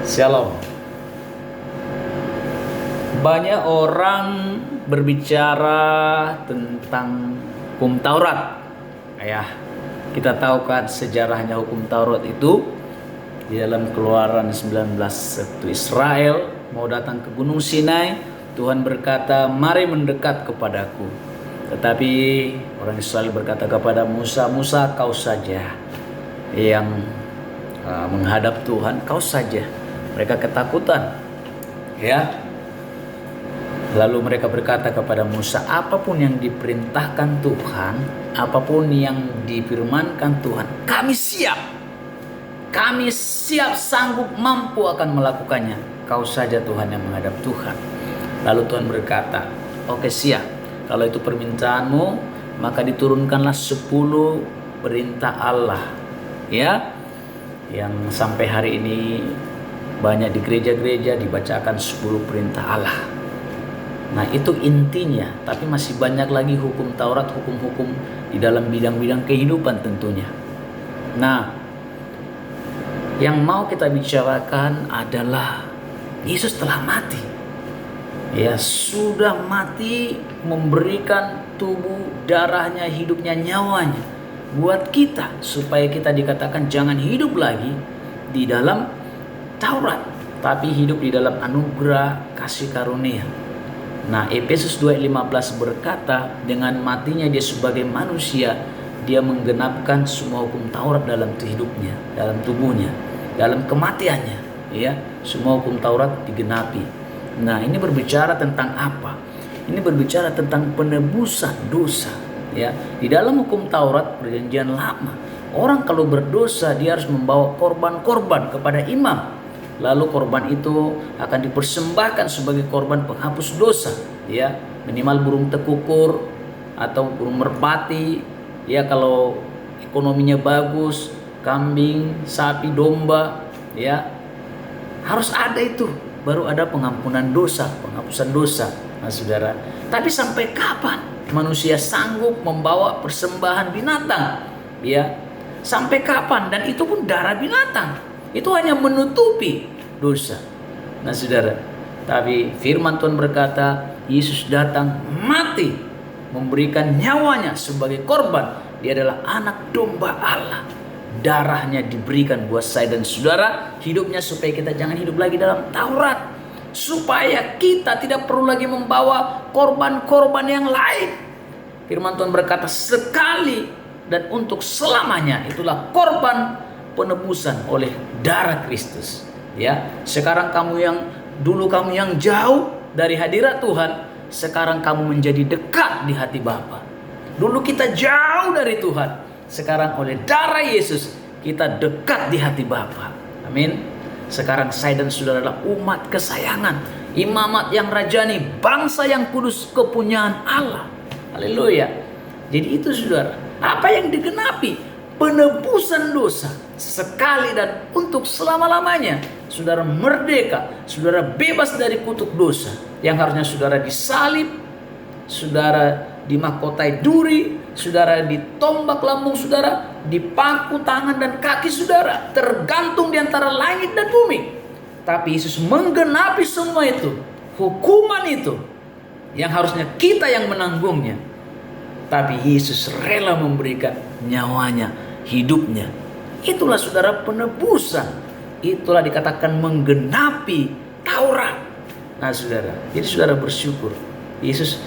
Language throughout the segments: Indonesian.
Shalom. Banyak orang berbicara tentang hukum Taurat. Kita tahu kan sejarahnya hukum Taurat itu di dalam Keluaran 19 waktu Israel mau datang ke Gunung Sinai, Tuhan berkata, "Mari mendekat kepadaku." Tetapi orang Israel berkata kepada Musa, "Musa, kau saja yang menghadap Tuhan, kau saja." Mereka ketakutan, Lalu mereka berkata kepada Musa, apapun yang diperintahkan Tuhan, apapun yang difirmankan Tuhan, kami siap. Kami siap, sanggup, mampu akan melakukannya. Kau saja Tuhan yang menghadap Tuhan. Lalu Tuhan berkata, oke, siap. Kalau itu permintaanmu, maka diturunkanlah 10 perintah Allah. Yang sampai hari ini banyak di gereja-gereja dibacakan 10 perintah Allah. Nah, itu intinya, tapi masih banyak lagi hukum Taurat, hukum-hukum di dalam bidang-bidang kehidupan tentunya. Nah, yang mau kita bicarakan adalah Yesus telah mati. Sudah mati, memberikan tubuh, darahnya, hidupnya, nyawanya buat kita, supaya kita dikatakan jangan hidup lagi di dalam Taurat, tapi hidup di dalam anugerah kasih karunia. Nah, Efesus 2:15 berkata, dengan matinya dia sebagai manusia, dia menggenapkan semua hukum Taurat dalam hidupnya, dalam tubuhnya, dalam kematiannya. Semua hukum Taurat digenapi. Nah, ini berbicara tentang apa? Ini berbicara tentang penebusan dosa. Di dalam hukum Taurat perjanjian lama, orang kalau berdosa dia harus membawa korban-korban kepada imam. Lalu korban itu akan dipersembahkan sebagai korban penghapus dosa, minimal burung tekukur atau burung merpati, kalau ekonominya bagus, kambing, sapi, domba, harus ada itu, baru ada pengampunan dosa, penghapusan dosa. Nah, saudara, tapi sampai kapan manusia sanggup membawa persembahan binatang? Sampai kapan? Dan itu pun darah binatang. Itu hanya menutupi dosa. Nah, saudara, tapi firman Tuhan berkata, Yesus datang mati, memberikan nyawanya sebagai korban. Dia adalah anak domba Allah. Darahnya diberikan buat saya dan saudara, hidupnya supaya kita jangan hidup lagi dalam Taurat, supaya kita tidak perlu lagi membawa korban-korban yang lain. Firman Tuhan berkata, sekali dan untuk selamanya, itulah korban penebusan oleh darah Kristus. Sekarang dulu kamu yang jauh dari hadirat Tuhan, sekarang kamu menjadi dekat di hati Bapa. Dulu kita jauh dari Tuhan, sekarang oleh darah Yesus kita dekat di hati Bapa. Amin. Sekarang saya dan saudara adalah umat kesayangan, imamat yang rajani, bangsa yang kudus, kepunyaan Allah. Haleluya. Jadi itu, saudara, apa yang digenapi? Penebusan dosa sekali dan untuk selama-lamanya. Saudara merdeka, saudara bebas dari kutuk dosa. Yang harusnya saudara disalib, saudara dimahkotai duri, saudara ditombak lambung saudara, dipaku tangan dan kaki saudara, tergantung di antara langit dan bumi. Tapi Yesus menggenapi semua itu, hukuman itu, yang harusnya kita yang menanggungnya. Tapi Yesus rela memberikan nyawanya, hidupnya. Itulah, saudara, penebusan. Itulah dikatakan menggenapi Taurat. Nah, saudara, jadi saudara bersyukur Yesus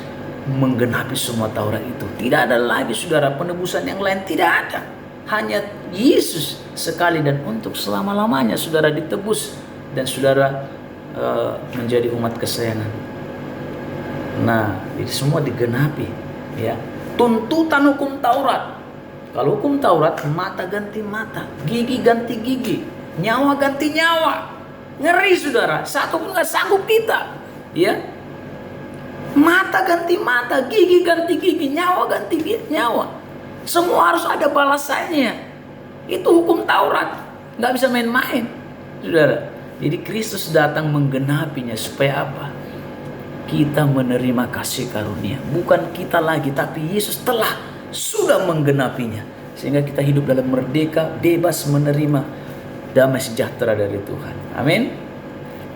menggenapi semua Taurat itu. Tidak ada lagi, saudara, penebusan yang lain, tidak ada. Hanya Yesus sekali dan untuk selama-lamanya saudara ditebus dan saudara menjadi umat kesayangan. Nah, ini semua digenapi, tuntutan hukum Taurat. Kalau hukum Taurat, mata ganti mata, gigi ganti gigi, nyawa ganti nyawa. Ngeri, saudara, satu pun gak sanggup kita. Mata ganti mata, gigi ganti gigi, nyawa ganti nyawa. Semua harus ada balasannya. Itu hukum Taurat, gak bisa main-main, saudara. Jadi Kristus datang menggenapinya supaya apa? Kita menerima kasih karunia. Bukan kita lagi, tapi Yesus sudah menggenapinya. Sehingga kita hidup dalam merdeka, bebas menerima damai sejahtera dari Tuhan. Amin.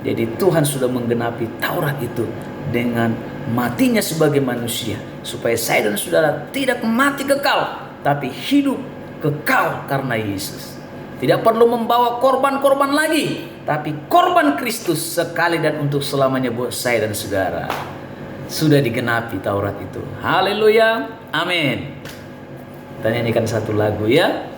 Jadi Tuhan sudah menggenapi Taurat itu dengan matinya sebagai manusia, supaya saya dan saudara tidak mati kekal, tapi hidup kekal karena Yesus. Tidak perlu membawa korban-korban lagi, tapi korban Kristus sekali dan untuk selamanya buat saya dan saudara. Sudah digenapi Taurat itu. Haleluya. Amin. Kita nyanyikan satu lagu ya.